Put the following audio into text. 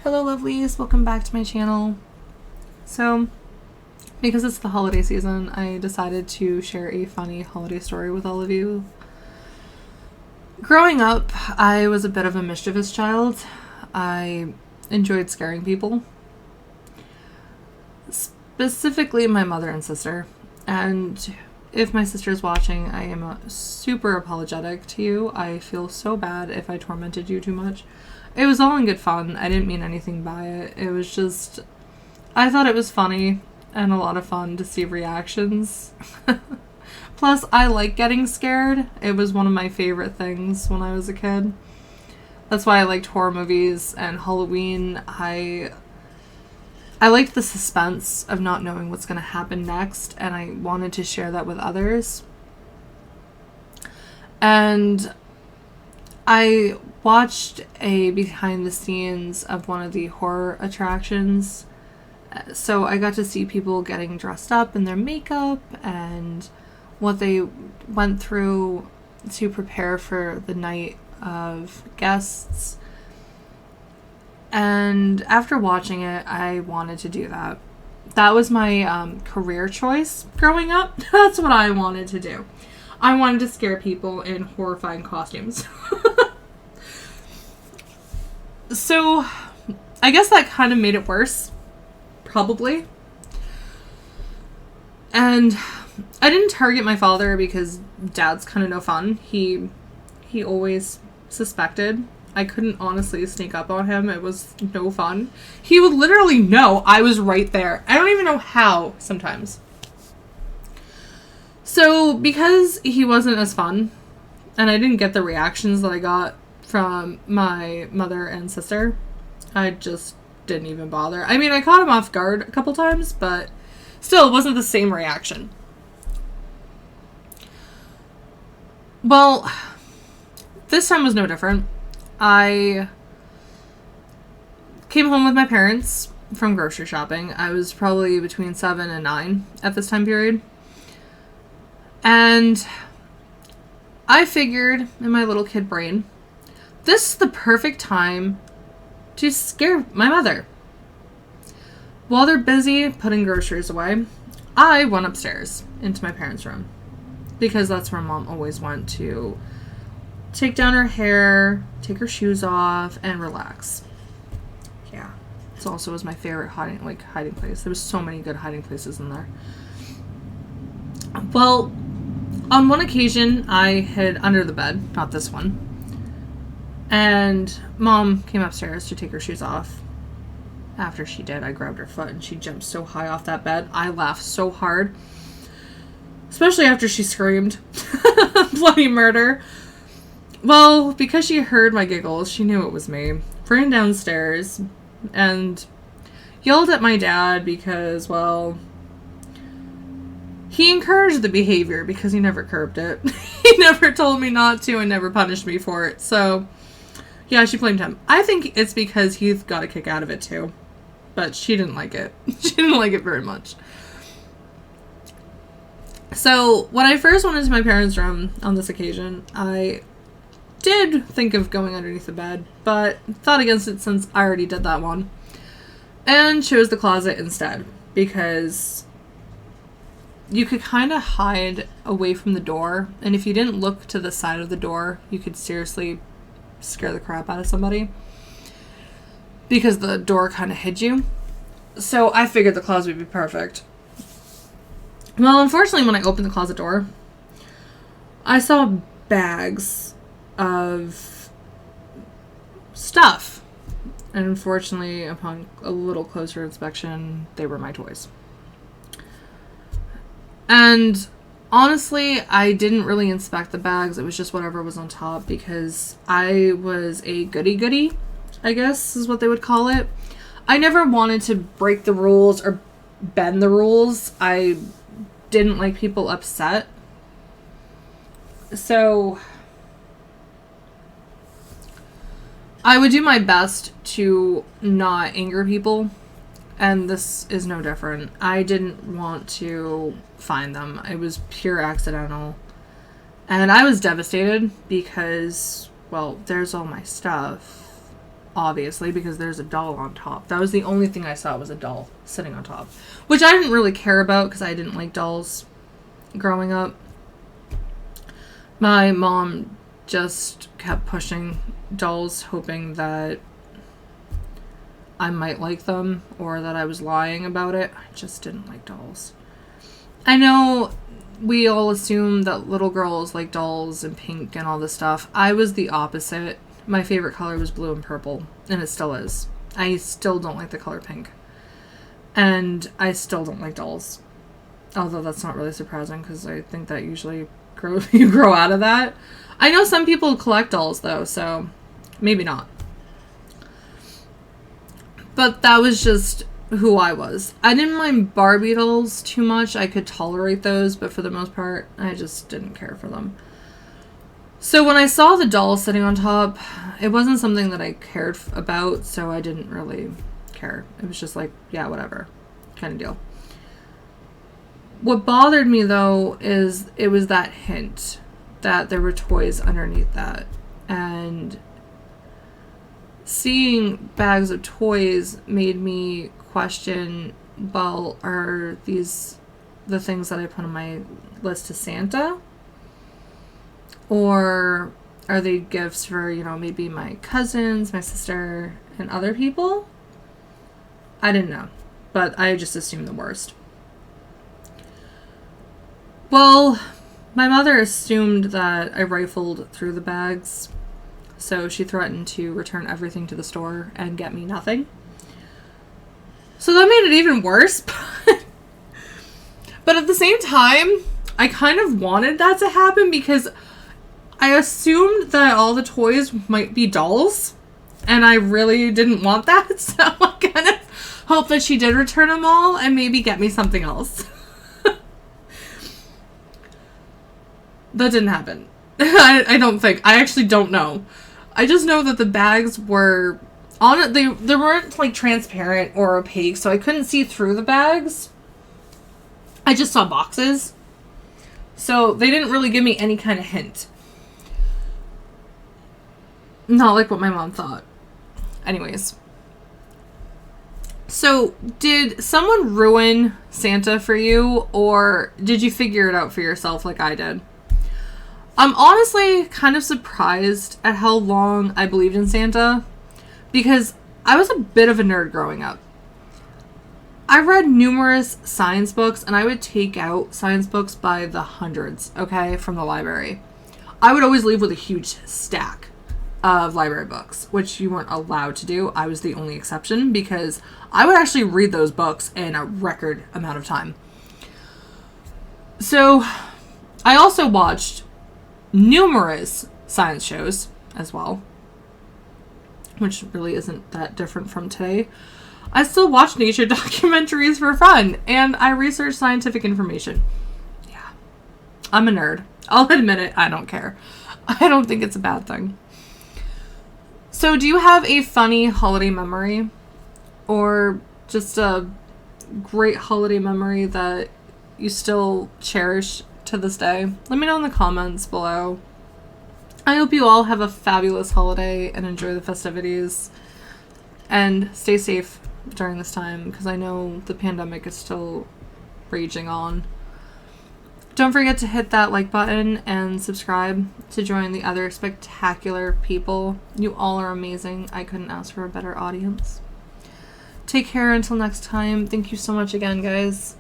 Hello lovelies, welcome back to my channel. So, because it's the holiday season, I decided to share a funny holiday story with all of you. Growing up, I was a bit of a mischievous child. I enjoyed scaring people. Specifically my mother and sister. And if my sister's watching, I am super apologetic to you. I feel so bad if I tormented you too much. It was all in good fun. I didn't mean anything by it. It was just, I thought it was funny and a lot of fun to see reactions. Plus, I like getting scared. It was one of my favorite things when I was a kid. That's why I liked horror movies and Halloween. I liked the suspense of not knowing what's going to happen next, and I wanted to share that with others. And I watched a behind the scenes of one of the horror attractions. So I got to see people getting dressed up in their makeup and what they went through to prepare for the night of guests. And after watching it, I wanted to do that. That was my career choice growing up. That's what I wanted to do. I wanted to scare people in horrifying costumes. So, I guess that kind of made it worse. Probably. And I didn't target my father because Dad's kind of no fun. He always suspected. I couldn't honestly sneak up on him. It was no fun. He would literally know I was right there. I don't even know how sometimes. So, because he wasn't as fun, and I didn't get the reactions that I got from my mother and sister, I just didn't even bother. I mean, I caught him off guard a couple times, but still, it wasn't the same reaction. Well, this time was no different. I came home with my parents from grocery shopping. I was probably between 7 and 9 at this time period. And I figured in my little kid brain, this is the perfect time to scare my mother. While they're busy putting groceries away, I went upstairs into my parents' room because that's where Mom always went to take down her hair, take her shoes off, and relax. Yeah. It also was my favorite hiding place. There was so many good hiding places in there. Well, on one occasion, I hid under the bed, not this one. And Mom came upstairs to take her shoes off. After she did, I grabbed her foot and she jumped so high off that bed. I laughed so hard. Especially after she screamed. Bloody murder. Well, because she heard my giggles, she knew it was me. Ran downstairs and yelled at my dad because, well, he encouraged the behavior because he never curbed it. He never told me not to and never punished me for it. So, yeah, she blamed him. I think it's because he's got a kick out of it too. But she didn't like it. She didn't like it very much. So, when I first went into my parents' room on this occasion, I did think of going underneath the bed, but thought against it since I already did that one. And chose the closet instead, because you could kind of hide away from the door, and if you didn't look to the side of the door, you could seriously scare the crap out of somebody because the door kind of hid you. So I figured the closet would be perfect. Well, unfortunately, when I opened the closet door, I saw bags of stuff. And unfortunately, upon a little closer inspection, they were my toys. And honestly, I didn't really inspect the bags. It was just whatever was on top because I was a goody-goody, I guess is what they would call it. I never wanted to break the rules or bend the rules. I didn't like people upset. So I would do my best to not anger people. And this is no different. I didn't want to find them. It was pure accidental. And I was devastated because, well, there's all my stuff. obviously, because there's a doll on top. That was the only thing I saw, was a doll sitting on top, which I didn't really care about because I didn't like dolls growing up. My mom just kept pushing dolls, hoping that I might like them or that I was lying about it. I just didn't like dolls. I know we all assume that little girls like dolls and pink and all this stuff. I was the opposite. My favorite color was blue and purple, and it still is. I still don't like the color pink. And I still don't like dolls. Although that's not really surprising, because I think that usually you grow out of that. I know some people collect dolls, though, so maybe not. But that was just who I was. I didn't mind Barbie dolls too much. I could tolerate those, but for the most part, I just didn't care for them. So when I saw the doll sitting on top, it wasn't something that I cared about, so I didn't really care. It was just like, yeah, whatever, kind of deal. What bothered me, though, is it was that hint that there were toys underneath that. And seeing bags of toys made me question, well, are these the things that I put on my list to Santa? Or are they gifts for, you know, maybe my cousins, my sister, and other people? I didn't know, but I just assumed the worst. Well, my mother assumed that I rifled through the bags, so she threatened to return everything to the store and get me nothing. So that made it even worse. But at the same time, I kind of wanted that to happen because I assumed that all the toys might be dolls, and I really didn't want that, so I kind of hoped that she did return them all and maybe get me something else. That didn't happen. I don't think. I actually don't know. I just know that the bags were on it. They weren't like transparent or opaque, so I couldn't see through the bags. I just saw boxes. So they didn't really give me any kind of hint. Not like what my mom thought. Anyways. So, did someone ruin Santa for you, or did you figure it out for yourself like I did? I'm honestly kind of surprised at how long I believed in Santa, because I was a bit of a nerd growing up. I read numerous science books, and I would take out science books by the hundreds, okay, from the library. I would always leave with a huge stack of library books, which you weren't allowed to do. I was the only exception, because I would actually read those books in a record amount of time. So, I also watched numerous science shows as well, which really isn't that different from today. I still watch nature documentaries for fun, and I research scientific information. Yeah, I'm a nerd. I'll admit it. I don't care. I don't think it's a bad thing. So, do you have a funny holiday memory, or just a great holiday memory that you still cherish to this day? Let me know in the comments below. I hope you all have a fabulous holiday and enjoy the festivities, and stay safe during this time, because I know the pandemic is still raging on. Don't forget to hit that like button and subscribe to join the other spectacular people. You all are amazing. I couldn't ask for a better audience. Take care until next time. Thank you so much again, guys.